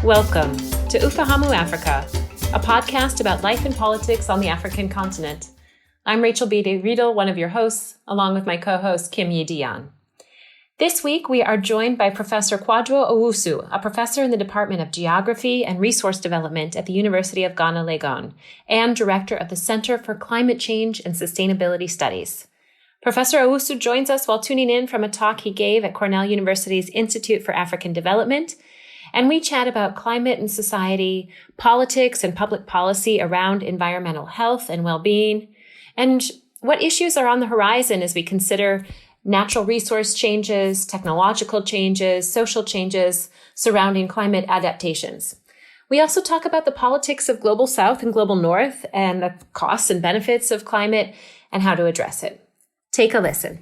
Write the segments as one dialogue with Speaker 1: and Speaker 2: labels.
Speaker 1: Welcome to Ufahamu Africa, a podcast about life and politics on the African continent. I'm Rachel Beatty Riedl, one of your hosts, along with my co-host Kim Yi-Dian. This week, we are joined by Professor Kwadwo Owusu, a professor in the Department of Geography and Resource Development at the University of Ghana, Legon, and director of the Center for Climate Change and Sustainability Studies. Professor Owusu joins us while tuning in from a talk he gave at Cornell University's Institute for African Development, and we chat about climate and society, politics and public policy around environmental health and well-being, and what issues are on the horizon as we consider natural resource changes, technological changes, social changes surrounding climate adaptations. We also talk about the politics of Global South and Global North and the costs and benefits of climate and how to address it. Take a listen.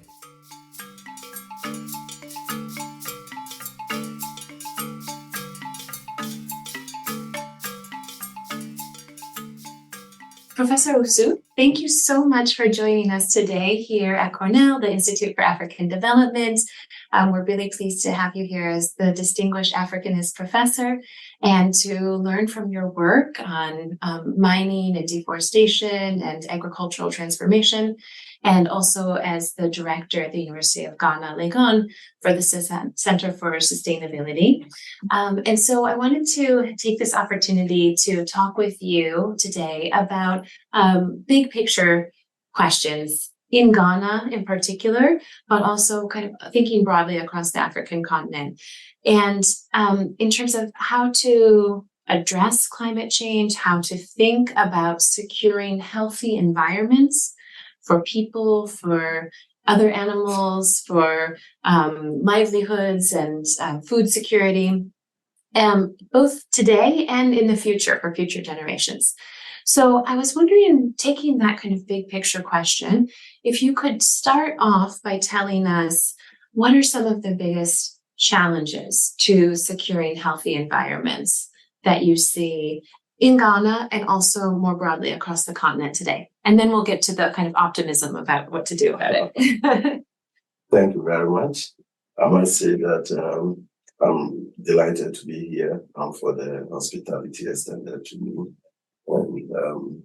Speaker 1: Professor Owusu, thank you so much for joining us today here at Cornell, the Institute for African Development. We're really pleased to have you here as the Distinguished Africanist Professor and to learn from your work on mining and deforestation and agricultural transformation, and also as the director at the University of Ghana, Legon, for the Center for Sustainability. And so I wanted to take this opportunity to talk with you today about big picture questions in Ghana in particular, but also kind of thinking broadly across the African continent. And in terms of how to address climate change, how to think about securing healthy environments for people, for other animals, for livelihoods and food security, both today and in the future for future generations. So I was wondering, taking that kind of big picture question, if you could start off by telling us what are some of the biggest challenges to securing healthy environments that you see in Ghana and also more broadly across the continent today. And then we'll get to the kind of optimism about what to do about it.
Speaker 2: Thank you very much. I must say that I'm delighted to be here for the hospitality extended to me. And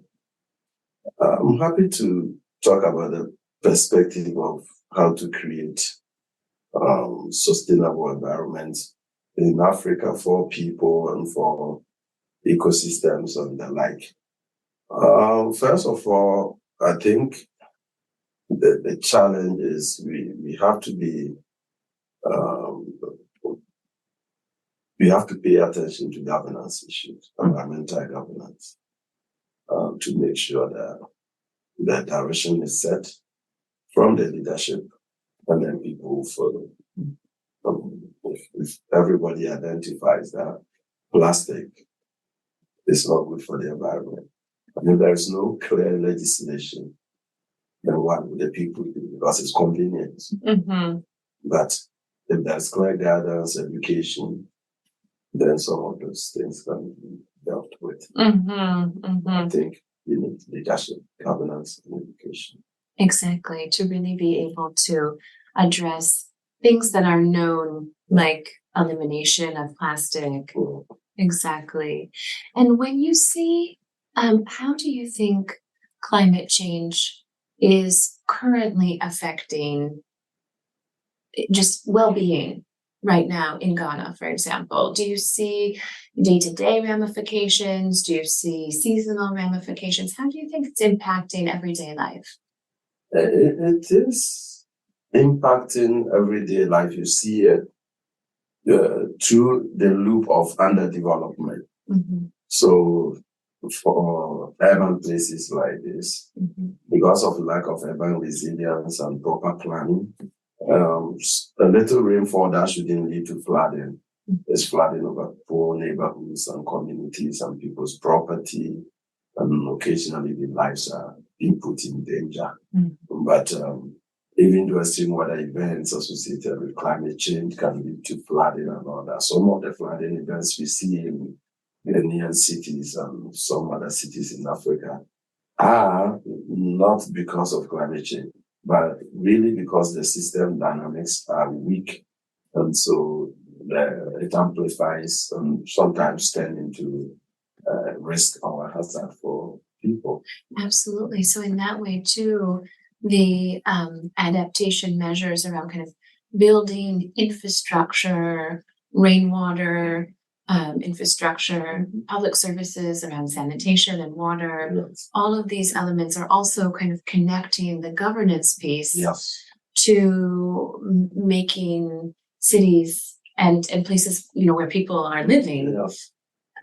Speaker 2: I'm happy to talk about the perspective of how to create sustainable environments in Africa for people and for ecosystems and the like. First of all, I think the challenge is we have to be we have to pay attention to governance issues, environmental governance, to make sure that the direction is set from the leadership and then people follow. If everybody identifies that plastic is not good for the environment, I mean, there is no clear legislation, then what would the people do? Because it's convenient. Mm-hmm. But if there's clear guidance, education, then some of those things can be dealt with. Mm-hmm. Mm-hmm. I think we need leadership, governance, and education.
Speaker 1: Exactly, to really be able to address things that are known, like elimination of plastic. Mm. Exactly. And when you see, how do you think climate change is currently affecting just well-being right now in Ghana, for example? Do you see day-to-day ramifications? Do you see seasonal ramifications? How do you think it's impacting everyday life?
Speaker 2: It is impacting everyday life. You see it through the loop of underdevelopment. Mm-hmm. So for urban places like this, mm-hmm. because of lack of urban resilience and proper planning, a little rainfall that shouldn't lead to flooding is flooding over poor neighborhoods and communities and people's property, and occasionally the lives are being put in danger. Mm-hmm. But even though extreme weather events associated with climate change can lead to flooding and all that, some of the flooding events we see in Ghanaian cities and some other cities in Africa are not because of climate change, but really because the system dynamics are weak. And so it amplifies and sometimes turn into risk or hazard for people.
Speaker 1: Absolutely. So in that way too, the adaptation measures around kind of building infrastructure, rainwater, infrastructure, public services around sanitation and water,
Speaker 2: Yes.
Speaker 1: all of these elements are also kind of connecting the governance piece
Speaker 2: Yes.
Speaker 1: to making cities and places, where people are living
Speaker 2: Yes.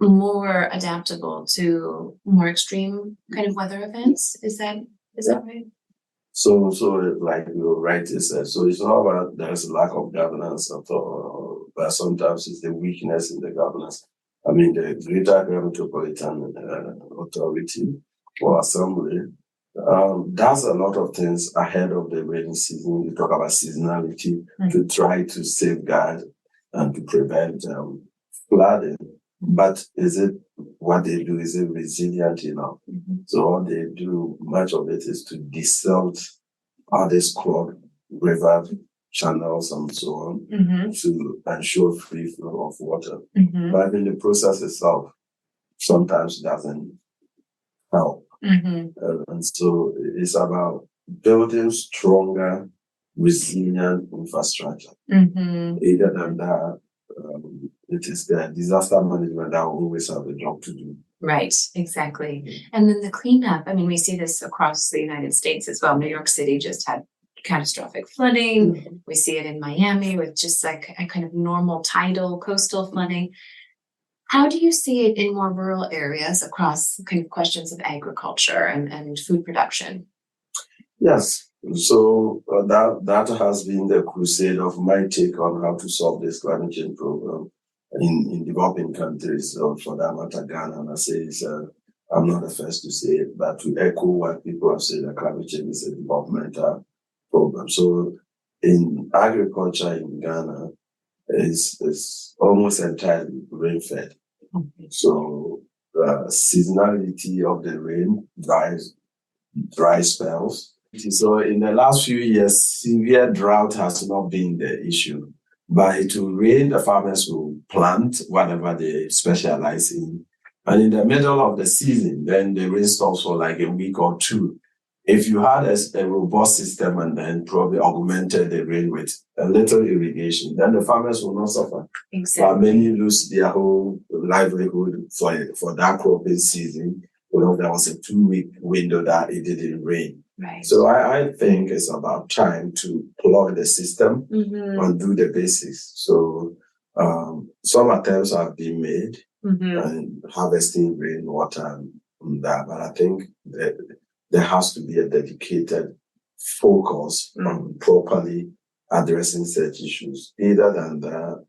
Speaker 1: more adaptable to more extreme kind of weather events. Is that right?
Speaker 2: So like you rightly said, so it's not about there's a lack of governance at all, but sometimes it's the weakness in the governance. I mean, the Greater Metropolitan Authority or Assembly does a lot of things ahead of the rainy season. We talk about seasonality to try to safeguard and to prevent flooding. But is it what they do? Is it resilient enough? So all they do, much of it is to desilt all these clogged river channels and so on to ensure free flow of water. But in the process itself, sometimes doesn't help. And so it's about building stronger, resilient infrastructure. Either than that, it is the disaster management that will always have a job to do.
Speaker 1: Right, exactly. And then the cleanup, I mean, we see this across the United States as well. New York City just had catastrophic flooding. We see it in Miami with just like a kind of normal tidal coastal flooding. How do you see it in more rural areas across kind of questions of agriculture and food production?
Speaker 2: Yes. So that has been the crusade of my take on how to solve this climate change problem in developing countries. So for that matter, Ghana, and I say I'm not the first to say it, but to echo what people have said, that climate change is a developmental problem. So in agriculture in Ghana, is almost entirely rain-fed. So seasonality of the rain, dry spells. So in the last few years, severe drought has not been the issue. But it will rain, the farmers will plant whatever they specialize in. And in the middle of the season, then the rain stops for like a week or two. If you had a robust system and then probably augmented the rain with a little irrigation, then the farmers will not suffer.
Speaker 1: Exactly.
Speaker 2: But many lose their whole livelihood for that cropping season. There was a 2-week window that it didn't rain.
Speaker 1: Right.
Speaker 2: So I think it's about time to plug the system and do the basics. So some attempts have been made and harvesting rainwater and that, but I think that there has to be a dedicated focus on properly addressing such issues. Either than that,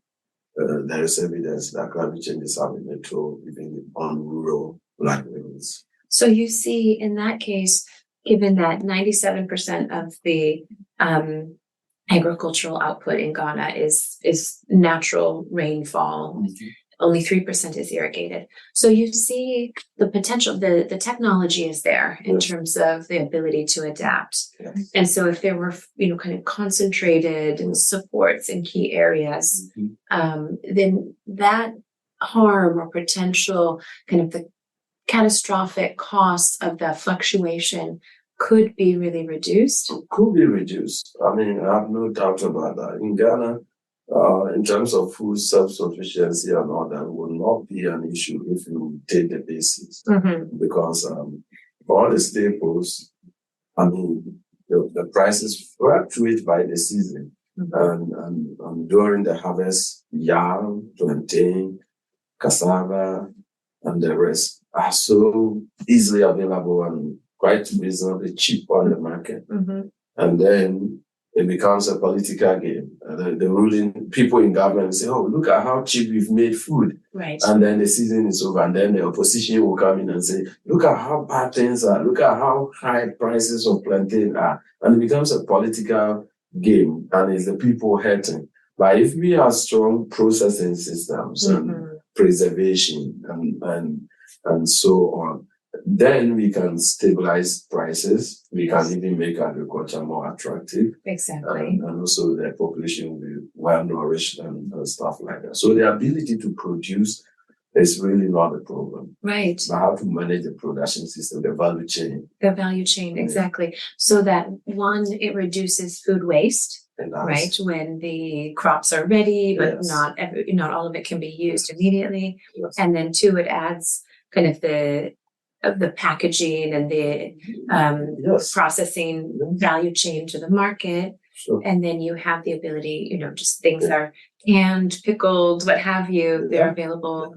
Speaker 2: there is evidence that climate change is having a toll even on rural livelihoods.
Speaker 1: So you see, in that case, given that 97% of the agricultural output in Ghana is natural rainfall, only 3% is irrigated. So you see the potential, the technology is there in terms of the ability to adapt. And so if there were, kind of concentrated supports in key areas, then that harm or potential kind of the catastrophic costs of the fluctuation could be really reduced.
Speaker 2: Could be reduced. I mean, I have no doubt about that. In Ghana, in terms of food self-sufficiency and all that, will not be an issue if you take the basics. Because for all the staples, I mean, the prices fluctuate by the season. And during the harvest, yam, plantain, cassava, and the rest are so easily available and quite reasonably cheap on the market. And then it becomes a political game. The ruling people in government say, oh, look at how cheap we've made food.
Speaker 1: Right.
Speaker 2: And then the season is over. And then the opposition will come in and say, look at how bad things are. Look at how high prices of plantain are. And it becomes a political game. And it's the people hurting. But if we have strong processing systems and preservation and so on, then we can stabilize prices. We can even make agriculture more attractive.
Speaker 1: Exactly.
Speaker 2: And also the population will be well nourished and stuff like that. So the ability to produce is really not a problem.
Speaker 1: Right.
Speaker 2: But how to manage the production system, the value chain.
Speaker 1: The value chain, exactly. So that one, it reduces food waste, right? When the crops are ready, but not all of it can be used immediately. Yes. And then two, it adds kind of the packaging and the processing value chain to the market. Sure. And then you have the ability, just things are canned, pickled, what have you, they're available.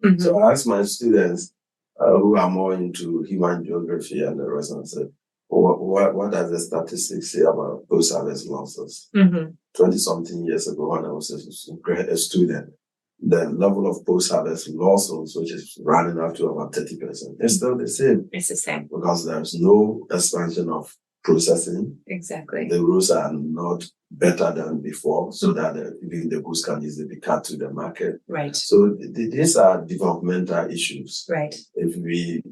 Speaker 1: Mm-hmm.
Speaker 2: So I ask my students who are more into human geography and the rest, and I said, what does the statistics say about post-harvest losses? 20-something years ago when I was a student, the level of post-harvest losses, which is running up to about 30%, it's still the same.
Speaker 1: It's the same.
Speaker 2: Because there's no expansion of processing.
Speaker 1: Exactly.
Speaker 2: The rules are not better than before, so that even the goods can easily be cut to the market.
Speaker 1: Right.
Speaker 2: So these are developmental issues.
Speaker 1: Right.
Speaker 2: If we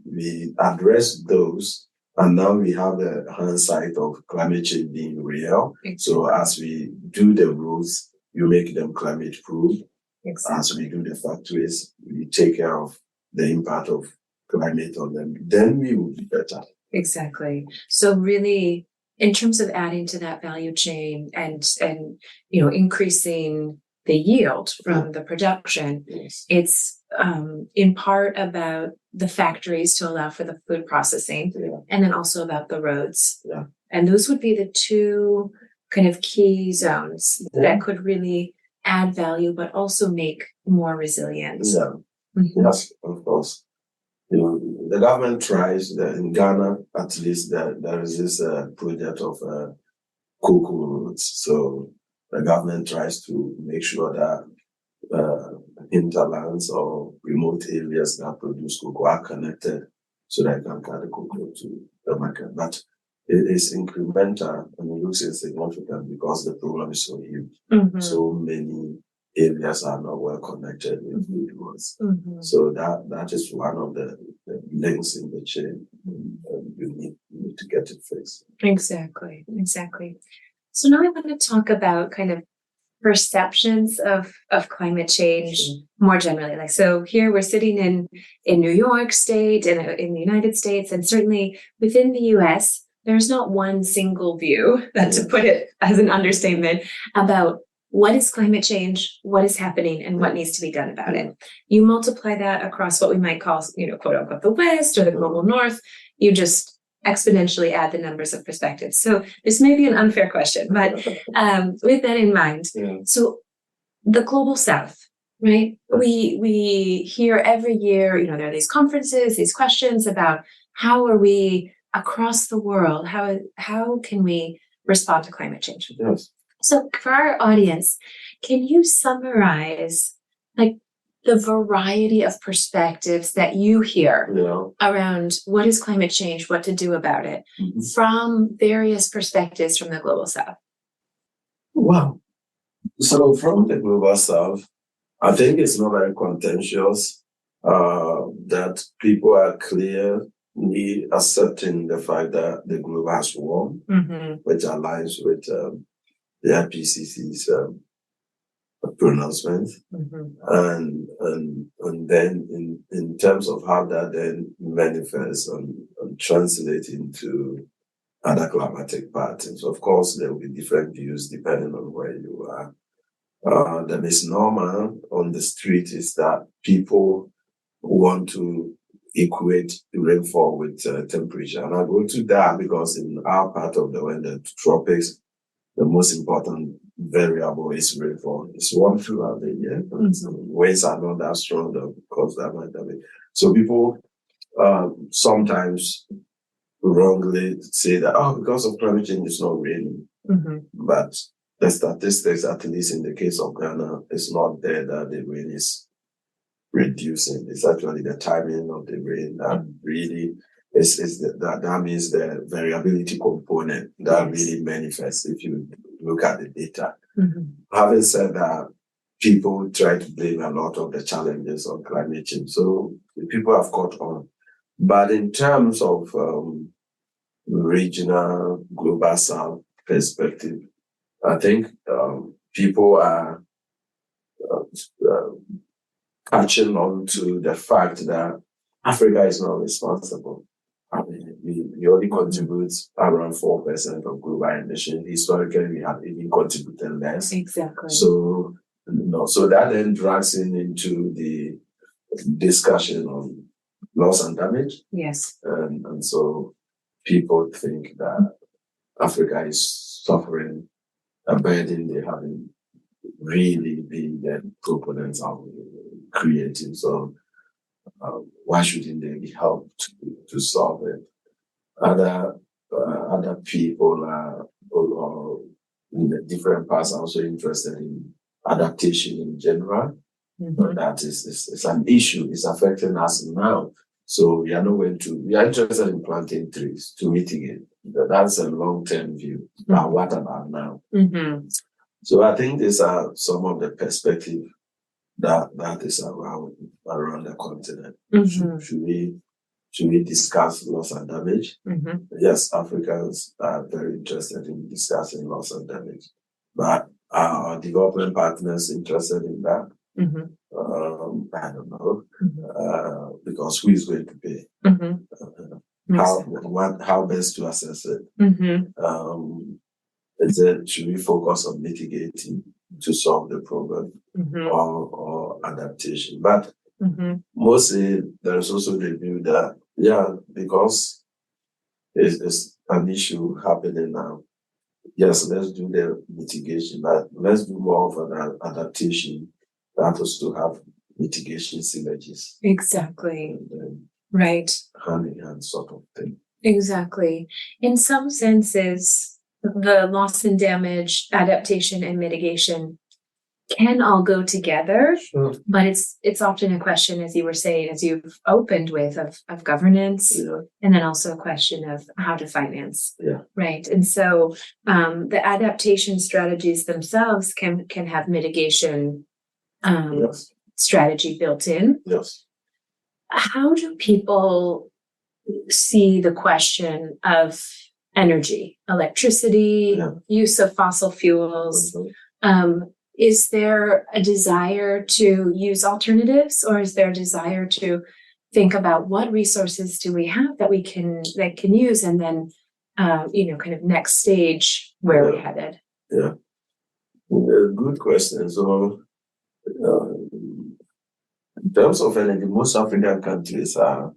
Speaker 2: address those, and now we have the hindsight of climate change being real. Exactly. So as we do the rules, you make them climate proof. Exactly. As we do the factories, we take care of the impact of climate on them. Then we will be better.
Speaker 1: Exactly. So really, in terms of adding to that value chain and increasing the yield from the production, it's in part about the factories to allow for the food processing, and then also about the roads.
Speaker 2: Yeah.
Speaker 1: And those would be the two kind of key zones that could really add value, but also make more resilient.
Speaker 2: Yeah. Mm-hmm. Yes, of course. The government tries, in Ghana, at least, there is this project of cocoa roads. So the government tries to make sure that hinterlands or remote areas that produce cocoa are connected so that you can carry cocoa to the market. But it is incremental and it looks insignificant because the problem is so huge. Mm-hmm. So many areas are not well connected with food roads. Mm-hmm. So that is one of the links in the chain. You need to get it fixed.
Speaker 1: Exactly. So now I want to talk about kind of perceptions of climate change more generally. Like, so here we're sitting in New York State and in the United States, and certainly within the US, there's not one single view, to put it as an understatement, about what is climate change, what is happening, and what needs to be done about it. You multiply that across what we might call, quote unquote, the West or the global North, you just exponentially add the numbers of perspectives. So this may be an unfair question, but with that in mind, so the global South, right? We hear every year, there are these conferences, these questions about how are we across the world, how can we respond to climate change?
Speaker 2: Yes.
Speaker 1: So for our audience, can you summarize the variety of perspectives that you hear around what is climate change, what to do about it, from various perspectives from the global South?
Speaker 2: Wow. So from the global South, I think it's not very contentious that people are clearly accepting the fact that the globe has warmed, which aligns with the IPCC's pronouncement, and then in terms of how that then manifests and translates into other climatic patterns. Of course, there will be different views depending on where you are. The misnomer on the street is that people want to equate rainfall with temperature, and I go to that because in our part of the world, the tropics, the most important variable is rainfall. It's warm throughout the year. Winds are not that strong because that might happen. So people sometimes wrongly say that, because of climate change, it's not raining. But the statistics, at least in the case of Ghana, it's not there that the rain is reducing. It's actually the timing of the rain that really that means the variability component that really manifests if you look at the data. Having said that, people try to blame a lot of the challenges on climate change. So people have caught on. But in terms of regional, global South perspective, I think people are catching on to the fact that Africa is not responsible. I mean, we only contribute around 4% of global emission. Historically, we have even contributed less.
Speaker 1: Exactly.
Speaker 2: So, so that then drags into the discussion on loss and damage.
Speaker 1: Yes.
Speaker 2: And so people think that Africa is suffering a burden they haven't really been the proponents of creating. So why shouldn't they be helped to solve it? Other people or in the different parts are also interested in adaptation in general. That is an issue. It's affecting us now. So we are interested in planting trees to mitigate. That's a long-term view. But what about now? So I think these are some of the perspective that is around the continent. Should we discuss loss and damage? Yes, Africans are very interested in discussing loss and damage. But are our development partners interested in that? I don't know. Because who is going to pay? How best to assess it? Should we focus on mitigating to solve the problem or adaptation? But mostly there is also the view that, because it's an issue happening now, yes, let's do the mitigation, but let's do more of an adaptation that also have mitigation synergies.
Speaker 1: Exactly. Right.
Speaker 2: Hand in hand sort of thing.
Speaker 1: Exactly. In some senses, the loss and damage, adaptation and mitigation can all go together, but it's often a question, as you were saying, as you've opened with, of governance, and then also a question of how to finance. Right. And so the adaptation strategies themselves can have mitigation strategy built in. How do people see the question of energy, electricity, use of fossil fuels? Is there a desire to use alternatives, or is there a desire to think about what resources do we have that can use, and then kind of next stage where we're headed?
Speaker 2: Good question. So in terms of energy, most African countries are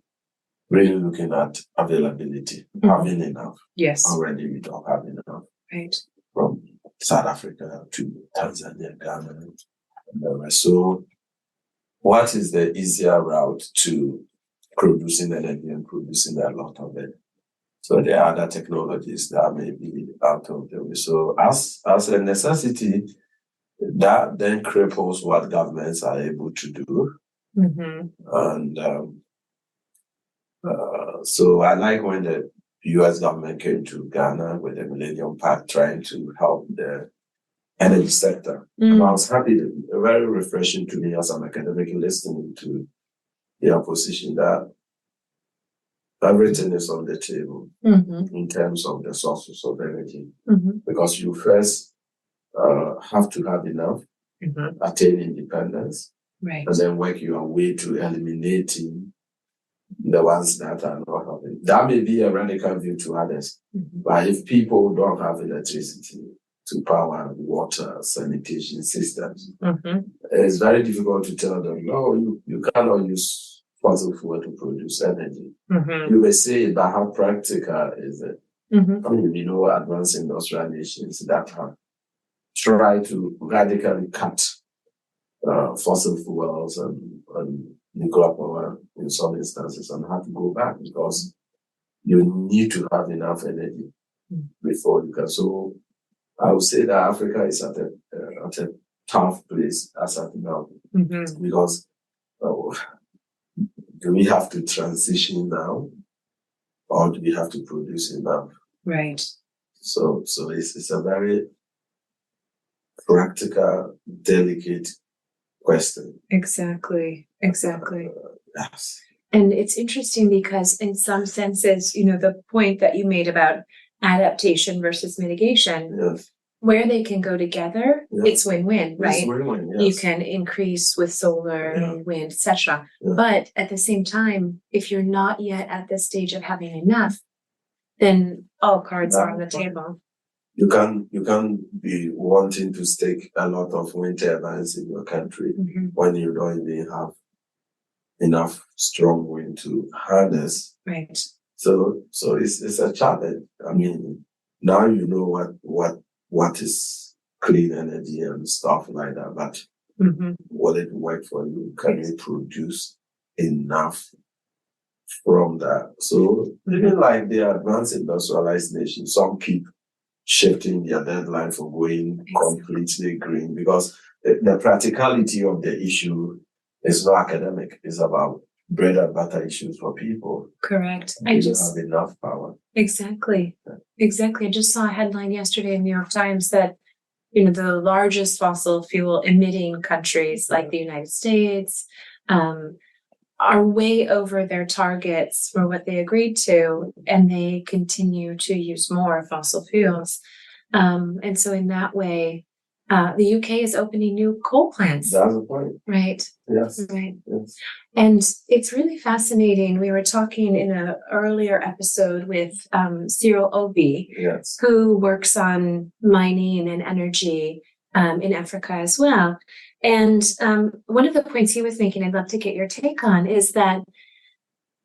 Speaker 2: really looking at availability, having enough. Already we don't have enough.
Speaker 1: Right.
Speaker 2: From South Africa to Tanzania, Ghana, and the rest. So what is the easier route to producing energy and producing a lot of it? So there are other technologies that may be out of the way. So as a necessity, that then cripples what governments are able to do. And so I like when the US government came to Ghana with the Millennium Pact trying to help the energy sector. And I was happy, very refreshing to me as an academic listening to their position that everything is on the table in terms of the sources of energy. Because you first have to have enough, attain independence, and then work your way to eliminating the ones that are not having. That may be a radical view to others, but if people don't have electricity to power water, sanitation systems, it's very difficult to tell them, no, you cannot use fossil fuel to produce energy. You may say, but how practical is it? I mean, advanced industrial nations that have tried to radically cut fossil fuels and nuclear power in some instances and have to go back because you need to have enough energy before you can. So I would say that Africa is at a tough place as of now because do we have to transition now or do we have to produce enough?
Speaker 1: Right.
Speaker 2: So it's a very practical, delicate question.
Speaker 1: Exactly.
Speaker 2: Yes.
Speaker 1: And it's interesting because in some senses, the point that you made about adaptation versus mitigation,
Speaker 2: Yes.
Speaker 1: where they can go together, it's win-win, right?
Speaker 2: It's win-win, yes.
Speaker 1: You can increase with solar, wind, etc. But at the same time, if you're not yet at the stage of having enough, then all cards are on the table.
Speaker 2: You can be wanting to stake a lot of wind turbines in your country when you don't even have enough strong wind to harness.
Speaker 1: Right.
Speaker 2: So it's a challenge. I mean, now you know what is clean energy and stuff like that, but will it work for you? Can you produce enough from that? So even like the advanced industrialized nations, some keep shifting their deadline for going completely green because the practicality of the issue is not academic. It's about bread and butter issues for people.
Speaker 1: Correct.
Speaker 2: You have enough power.
Speaker 1: Exactly. Exactly. I just saw a headline yesterday in the New York Times that, the largest fossil fuel emitting countries like the United States are way over their targets for what they agreed to, and they continue to use more fossil fuels. And so in that way, the UK is opening new coal plants.
Speaker 2: That's the point.
Speaker 1: Right.
Speaker 2: Yes.
Speaker 1: Right.
Speaker 2: Yes.
Speaker 1: And it's really fascinating. We were talking in an earlier episode with Cyril Obi, who works on mining and energy in Africa as well. And one of the points he was making, I'd love to get your take on, is that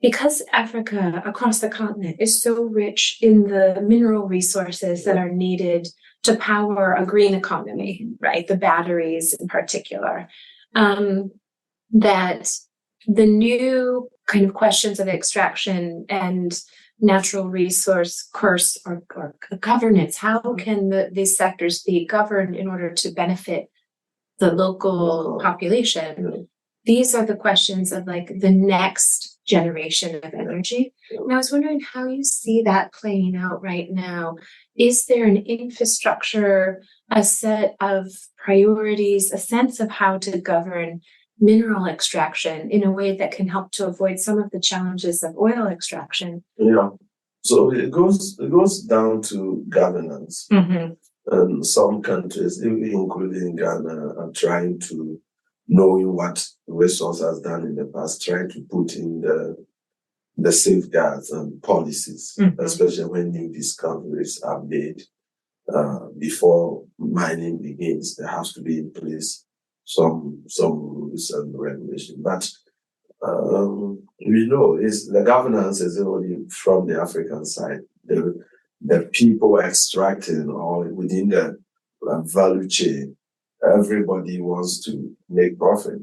Speaker 1: because Africa across the continent is so rich in the mineral resources that are needed to power a green economy, right? The batteries in particular, that the new kind of questions of extraction and natural resource curse or governance, how can these sectors be governed in order to benefit the local population? These are the questions of like the next generation of energy. And I was wondering how you see that playing out right now. Is there an infrastructure, a set of priorities, a sense of how to govern mineral extraction in a way that can help to avoid some of the challenges of oil extraction?
Speaker 2: Yeah. So it goes down to governance. And some countries, including Ghana, are trying to, knowing what resource has done in the past, trying to put in the safeguards and policies, especially when new discoveries are made. Before mining begins, there has to be in place some rules and regulations. But we know the governance is only from the African side. The people extracting or within the value chain, everybody wants to make profit.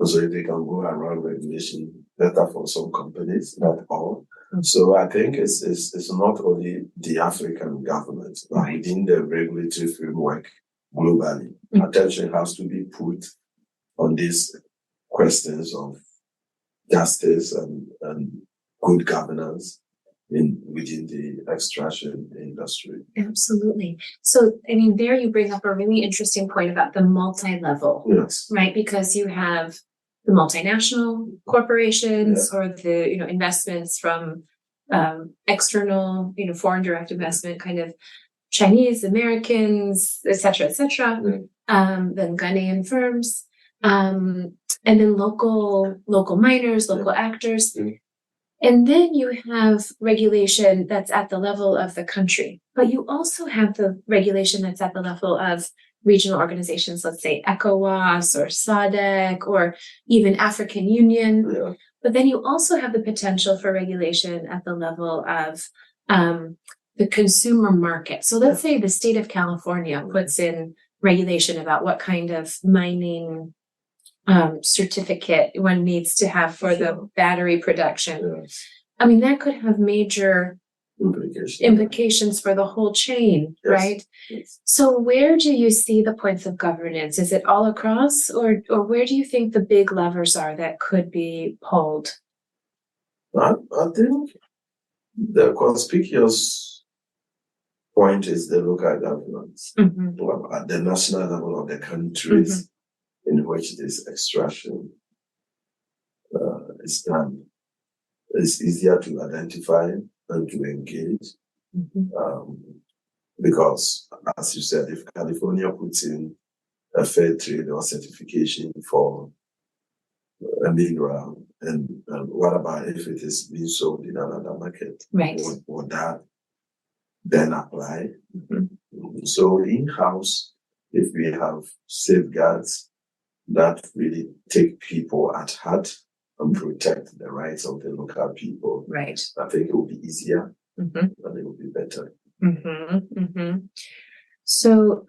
Speaker 2: So if they can go around regulation, better for some companies, not all. So I think it's not only the African government, but within the regulatory framework globally, attention has to be put on these questions of justice and good governance within the extraction industry.
Speaker 1: Absolutely. So, I mean, there you bring up a really interesting point about the multi-level, right? Because you have the multinational corporations or the, investments from external, foreign direct investment, kind of Chinese, Americans, et cetera, then Ghanaian firms, and then local miners, local actors. And then you have regulation that's at the level of the country, but you also have the regulation that's at the level of regional organizations, let's say ECOWAS or SADC or even African Union. But then you also have the potential for regulation at the level of the consumer market. So let's say the state of California puts in regulation about what kind of mining certificate one needs to have for the battery production. I mean, that could have major implications for the whole chain, right? So where do you see the points of governance? Is it all across, or where do you think the big levers are that could be pulled?
Speaker 2: I think the conspicuous point is the local governance at the national level of the countries in which this extraction is done. it's easier to identify and to engage. Because, as you said, if California puts in a fair trade or certification for a mineral, and what about if it is being sold in another market?
Speaker 1: Right.
Speaker 2: Would that then apply? So in-house, if we have safeguards that really take people at heart and protect the rights of the local people,
Speaker 1: right,
Speaker 2: I think it will be easier and it will be better.
Speaker 1: So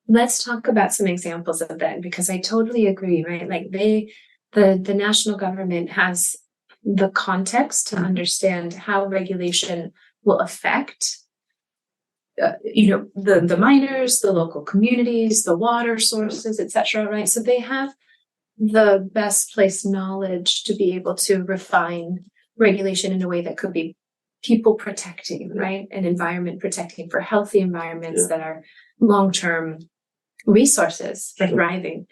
Speaker 1: let's talk about some examples of that, because I totally agree, right? Like the national government has the context to understand how regulation will affect the miners, the local communities, the water sources, etc. Right? So they have the best place knowledge to be able to refine regulation in a way that could be people protecting, right? And environment protecting for healthy environments that are long-term resources for thriving.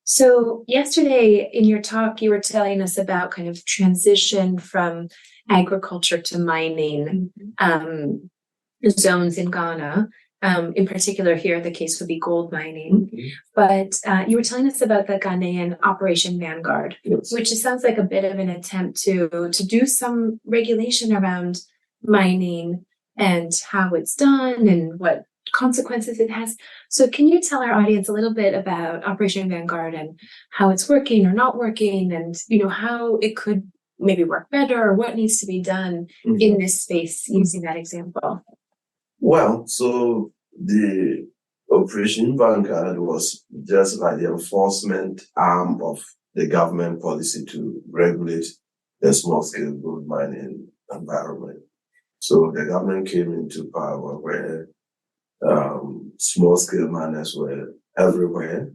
Speaker 1: So yesterday in your talk, you were telling us about kind of transition from agriculture to mining zones in Ghana. In particular here, the case would be gold mining. But you were telling us about the Ghanaian Operation Vanguard, which sounds like a bit of an attempt to do some regulation around mining and how it's done and what consequences it has. So can you tell our audience a little bit about Operation Vanguard and how it's working or not working, and how it could maybe work better, or what needs to be done in this space using that example?
Speaker 2: Well, so the Operation Vanguard was just like the enforcement arm of the government policy to regulate the small-scale gold mining environment. So the government came into power where small-scale miners were everywhere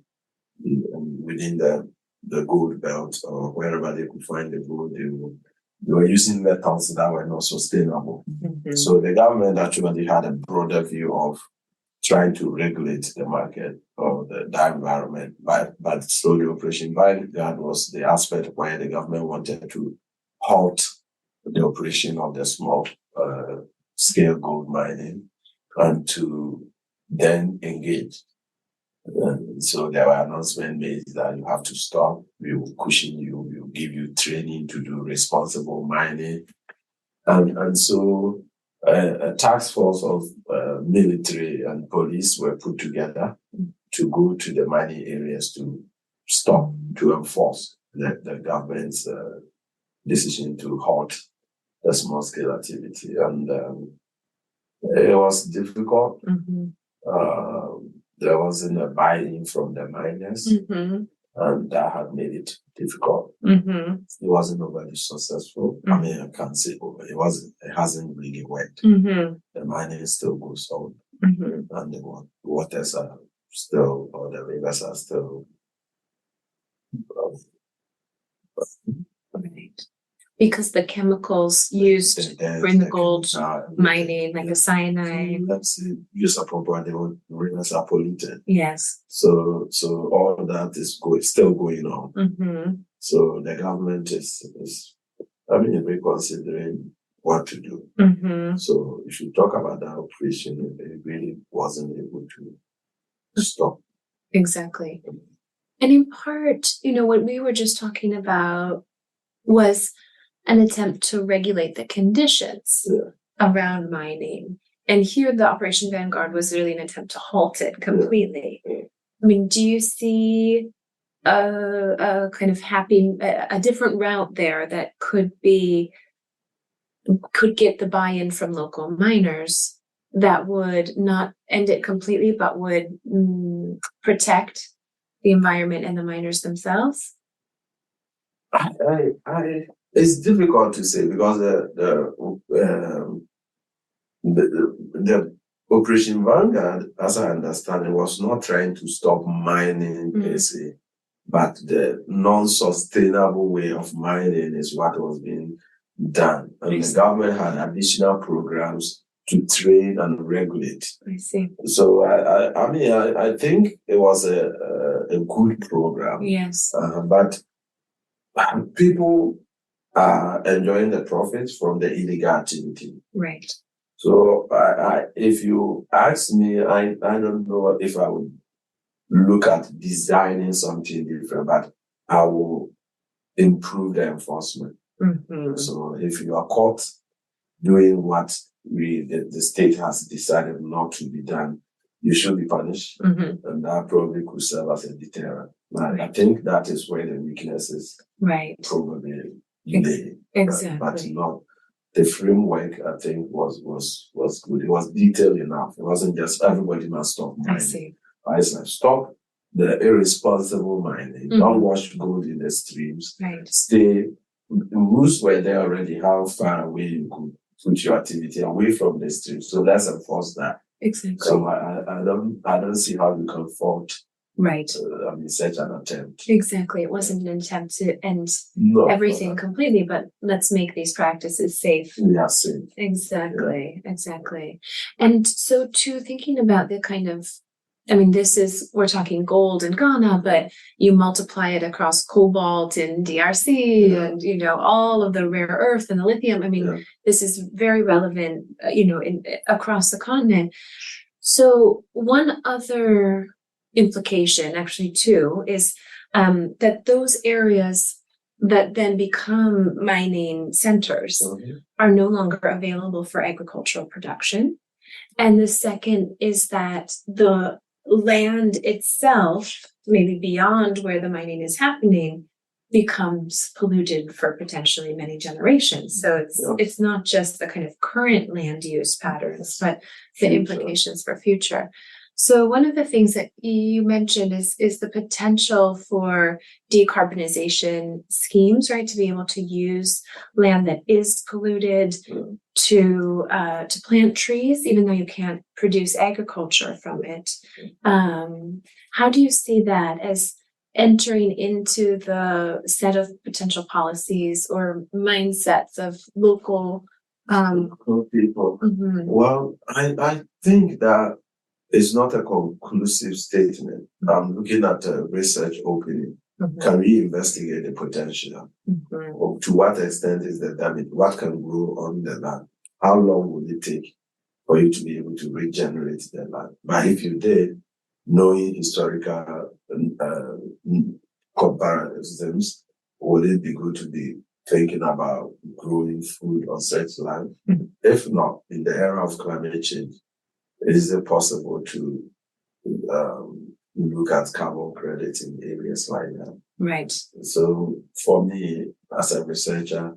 Speaker 2: within the gold belt, or wherever they could find the gold. They were using methods that were not sustainable. So the government actually had a broader view of trying to regulate the market or the environment. But slowly Operation Vanguard was the aspect where the government wanted to halt the operation of the small scale gold mining and to then engage. So there were announcements made that you have to stop, we will cushion you, we will give you training to do responsible mining. And so a task force of military and police were put together to go to the mining areas to stop, to enforce the government's decision to halt the small-scale activity. And it was difficult. There wasn't a buy-in from the miners, and that had made it difficult. It wasn't overly successful. I mean, I can't say over. It hasn't really worked. The mining still goes on, and the waters are still, or the rivers are still.
Speaker 1: Because the chemicals used for the gold mining, like the cyanide,
Speaker 2: used appropriately, the rivers are polluted.
Speaker 1: Yes.
Speaker 2: So all that is still going on. So the government is reconsidering what to do. So if you talk about that operation, it really wasn't able to stop.
Speaker 1: Exactly. And in part, what we were just talking about was an attempt to regulate the conditions around mining. And here the Operation Vanguard was really an attempt to halt it completely. I mean, do you see a kind of a different route there that could get the buy-in from local miners that would not end it completely, but would protect the environment and the miners themselves?
Speaker 2: It's difficult to say because the Operation Vanguard, as I understand it, was not trying to stop mining per se, but the non-sustainable way of mining is what was being done. And the government had additional programs to train and regulate.
Speaker 1: I see.
Speaker 2: So I think it was a good program.
Speaker 1: Yes.
Speaker 2: But people are enjoying the profits from the illegal activity.
Speaker 1: Right.
Speaker 2: So if you ask me, I don't know if I would look at designing something different, but I will improve the enforcement. So if you are caught doing what the state has decided not to be done, you should be punished, and that probably could serve as a deterrent. I think that is where the weakness is.
Speaker 1: Right.
Speaker 2: Probably lay.
Speaker 1: Exactly.
Speaker 2: But not the framework. I think was good. It was detailed enough. It wasn't just everybody must stop mining.
Speaker 1: I see.
Speaker 2: I said stop the irresponsible mining. Don't wash gold in the streams.
Speaker 1: Right.
Speaker 2: Stay. Rules were there already. How far away you could put your activity away from the stream. So let's enforce that.
Speaker 1: Exactly.
Speaker 2: So I don't see how you can fault.
Speaker 1: Right.
Speaker 2: Such an attempt.
Speaker 1: Exactly. It wasn't an attempt to end everything completely, but let's make these practices safe.
Speaker 2: Yeah, safe.
Speaker 1: Exactly. Yeah. Exactly. And so too, thinking about the kind of, we're talking gold in Ghana, but you multiply it across cobalt in DRC and, all of the rare earth and the lithium. This is very relevant, across the continent. So one other implication, actually two, is that those areas that then become mining centers are no longer available for agricultural production. And the second is that the land itself, maybe beyond where the mining is happening, becomes polluted for potentially many generations. So it's not just the kind of current land use patterns, but the implications for future. So one of the things that you mentioned is the potential for decarbonization schemes, right? To be able to use land that is polluted to plant trees, even though you can't produce agriculture from it. How do you see that as entering into the set of potential policies or mindsets of local
Speaker 2: people? Well, I think that it's not a conclusive statement. I'm looking at a research opening. Can we investigate the potential? To what extent is the damage? What can grow on the land? How long will it take for you to be able to regenerate the land? But if you did, knowing historical comparisons, would it be good to be thinking about growing food on such land? If not, in the era of climate change, is it possible to look at carbon credits in areas like that?
Speaker 1: Right. So
Speaker 2: for me, as a researcher,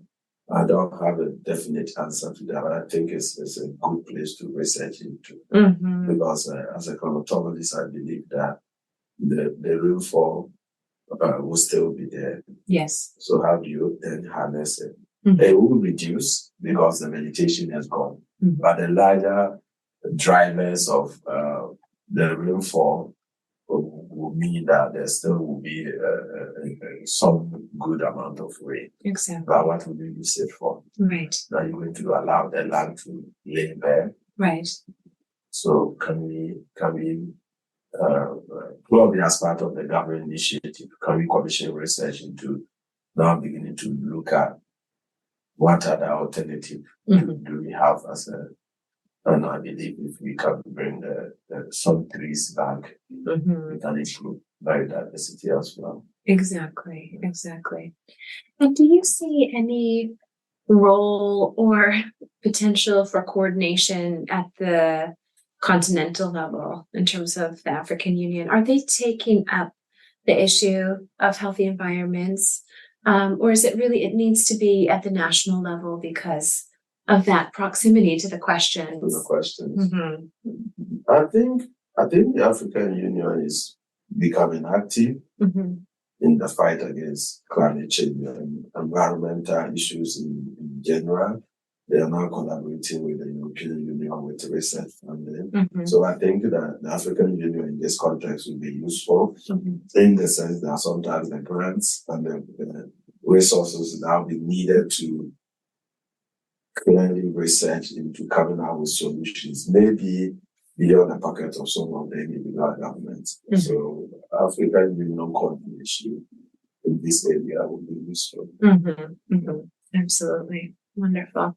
Speaker 2: I don't have a definite answer to that, but I think it's a good place to research into. Because as a climatologist, I believe that the rainfall will still be there.
Speaker 1: Yes.
Speaker 2: So how do you then harness it? It will reduce because the vegetation has gone. But the larger drivers of the rainfall will mean that there still will be some good amount of rain.
Speaker 1: Exactly.
Speaker 2: But what will you use it for?
Speaker 1: Right.
Speaker 2: Now you're going to allow the land to lay bare.
Speaker 1: Right.
Speaker 2: So can we probably as part of the government initiative, can we commission research into now beginning to look at what are the alternatives do we have as a. And I believe if we can bring some trees back, we can improve biodiversity as well.
Speaker 1: Exactly. And do you see any role or potential for coordination at the continental level in terms of the African Union? Are they taking up the issue of healthy environments? Or is it really, it needs to be at the national level because of that proximity to the questions?
Speaker 2: I think the African Union is becoming active in the fight against climate change and environmental issues in general. They are now collaborating with the European Union with research funding. So I think that the African Union in this context will be useful in the sense that sometimes the grants and the resources now be needed to clearly research into coming out with solutions, maybe beyond the pocket of some of the individual governments. So African Union coordination in this area would be useful.
Speaker 1: Absolutely. Wonderful.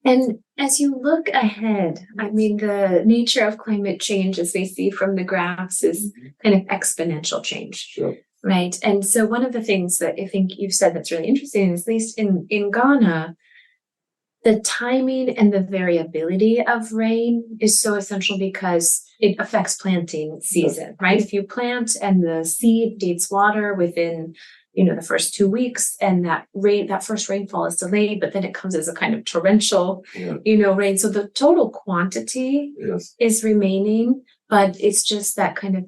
Speaker 1: And as you look ahead, I mean, the nature of climate change, as we see from the graphs, is kind of exponential change.
Speaker 2: Sure.
Speaker 1: Right. And so one of the things that I think you've said that's really interesting is, at least in Ghana, the timing and the variability of rain is so essential because it affects planting season, right? If you plant and the seed needs water within, the first 2 weeks, and that first rainfall is delayed, but then it comes as a kind of torrential, rain. So the total quantity is remaining, but it's just that kind of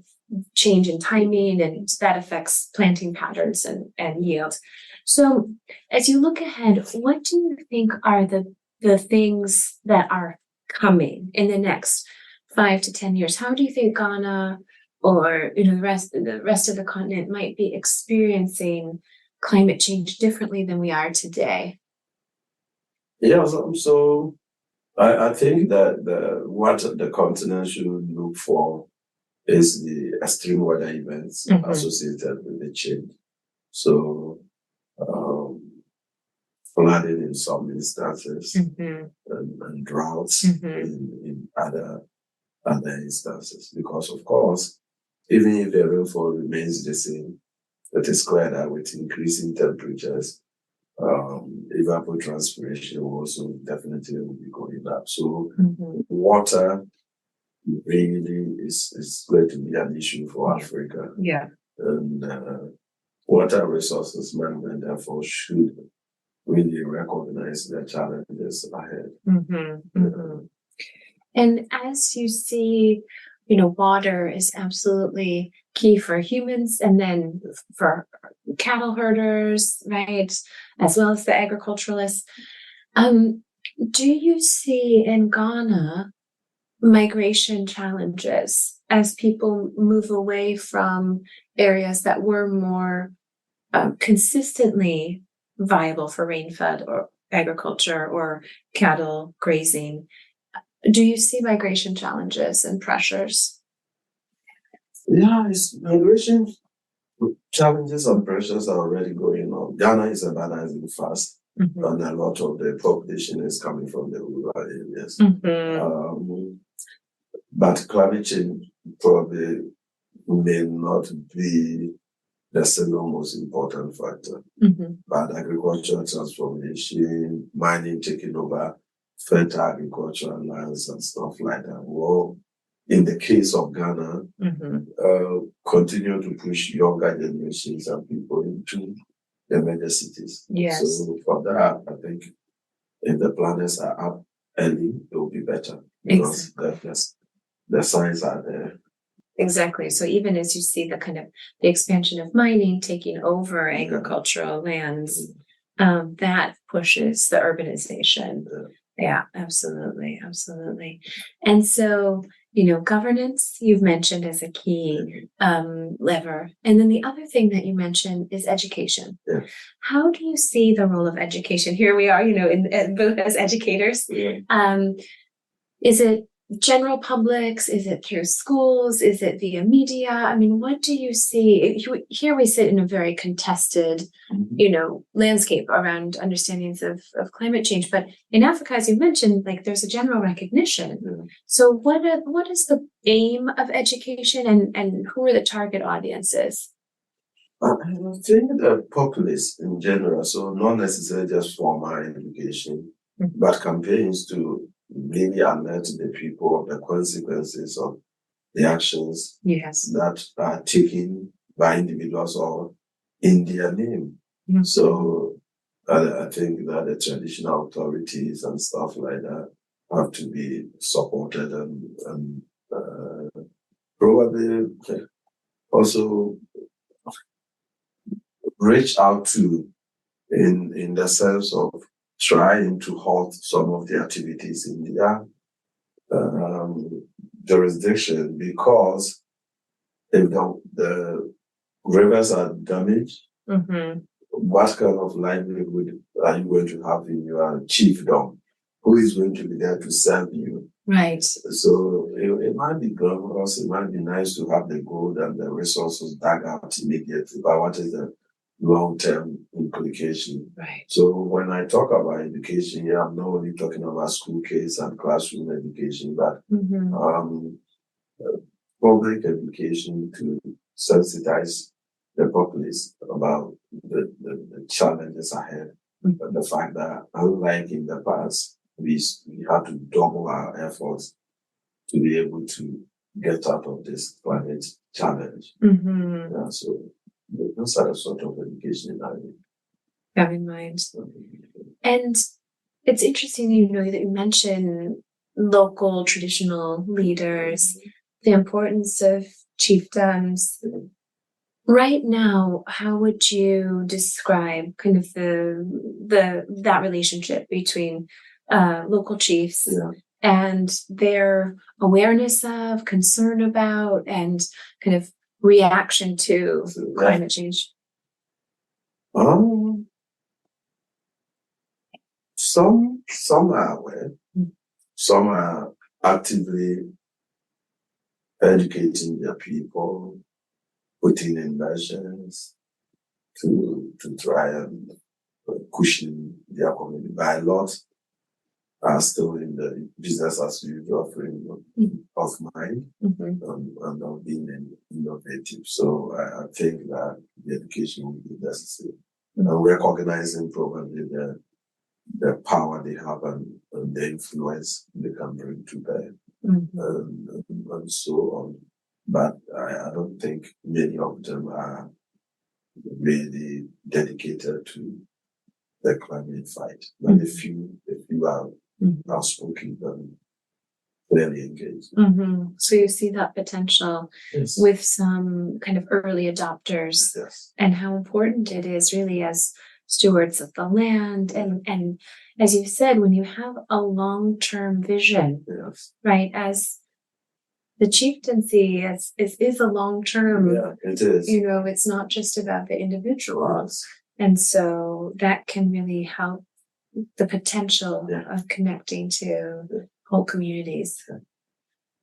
Speaker 1: change in timing, and that affects planting patterns and yield. So as you look ahead, what do you think are the things that are coming in the next 5 to 10 years? How do you think Ghana or the rest of the continent might be experiencing climate change differently than we are today?
Speaker 2: Yeah, so I think that what the continent should look for is the extreme weather events associated with the change. So flooding in some instances and droughts in other instances. Because of course, even if the rainfall remains the same, it is clear that with increasing temperatures, evapotranspiration also definitely will be going up. So water really is going to be an issue for Africa.
Speaker 1: Yeah.
Speaker 2: And water resources management therefore should really recognize the challenges ahead.
Speaker 1: And as you see, water is absolutely key for humans and then for cattle herders, right? As well as the agriculturalists. Do you see in Ghana migration challenges as people move away from areas that were more consistently viable for rain-fed or agriculture or cattle grazing? Do you see migration challenges and pressures?
Speaker 2: Yeah, migration challenges and pressures are already going on. Ghana is urbanizing fast, and a lot of the population is coming from the rural areas. But climate change probably may not be the single most important factor. But agricultural transformation, mining taking over fertile agricultural lands and stuff like that will, in the case of Ghana, continue to push younger generations and people into the major cities.
Speaker 1: Yes.
Speaker 2: So for that, I think if the planners are up early, it will be better because the signs are there.
Speaker 1: Exactly. So even as you see the expansion of mining taking over agricultural lands, that pushes the urbanization. Yeah, absolutely. Absolutely. And so, governance you've mentioned as a key lever. And then the other thing that you mentioned is education.
Speaker 2: Yeah.
Speaker 1: How do you see the role of education? Here we are, in both as educators.
Speaker 2: Yeah.
Speaker 1: Is it general publics? Is it through schools? Is it via media? I mean, what do you see? Here we sit in a very contested, landscape around understandings of climate change. But in Africa, as you mentioned, there's a general recognition.
Speaker 2: Yeah.
Speaker 1: So what is the aim of education and who are the target audiences?
Speaker 2: I think the populace in general, so not necessarily just formal education, but campaigns to really alert the people of the consequences of the actions that are taken by individuals or in their name. So I think that the traditional authorities and stuff like that have to be supported and probably also reach out to in the sense of trying to halt some of the activities in their jurisdiction, because if the rivers are damaged, what kind of livelihood are you going to have in your chiefdom? Who is going to be there to serve you?
Speaker 1: Right.
Speaker 2: So it might be glamorous, it might be nice to have the gold and the resources dug out immediately, but what is the long-term implication.
Speaker 1: Right.
Speaker 2: So when I talk about education, yeah, I'm not only talking about school kids and classroom education, but public education to sensitize the populace about the challenges ahead. And the fact that, unlike in the past, we have to double our efforts to be able to get out of this climate challenge. Yeah, so those are the sort of education I
Speaker 1: have in mind. And it's interesting, that you mention local traditional leaders, the importance of chiefdoms. Right now, how would you describe kind of that relationship between local chiefs and their awareness of, concern about, and kind of reaction to climate change?
Speaker 2: Some are aware, some are actively educating their people, putting in measures to try and cushion their community. By a lot are still in the business as usual framework of mind and of being innovative. So I think that the education will be necessary. And recognizing probably the power they have and the influence they can bring to bear and so on. But I don't think many of them are really dedicated to the climate fight. But a few are outspoken and clearly engaged.
Speaker 1: So you see that potential with some kind of early adopters and how important it is really as stewards of the land. And as you said, when you have a long-term vision, right, as the chieftaincy is a long-term,
Speaker 2: it is.
Speaker 1: It's not just about the individual. And so that can really help the potential of connecting to whole communities.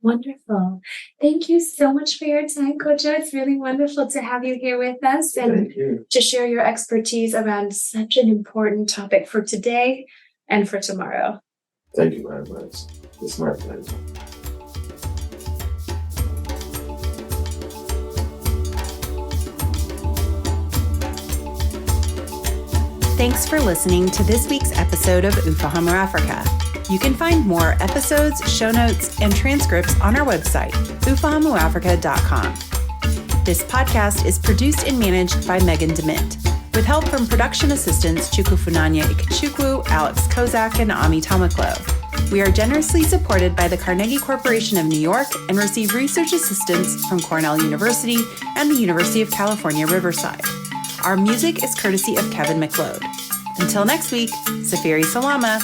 Speaker 1: Wonderful. Thank you so much for your time, Kwadwo. It's really wonderful to have you here with us and to share your expertise around such an important topic for today and for tomorrow.
Speaker 2: Thank you very much. It's my pleasure.
Speaker 3: Thanks for listening to this week's episode of Ufahamu Africa. You can find more episodes, show notes, and transcripts on our website, ufahamuafrica.com. This podcast is produced and managed by Megan DeMint, with help from production assistants Chukwufunanya Ikechukwu, Alex Kozak, and Ami Tomaklo. We are generously supported by the Carnegie Corporation of New York and receive research assistance from Cornell University and the University of California, Riverside. Our music is courtesy of Kevin McLeod. Until next week, Safiri Salama.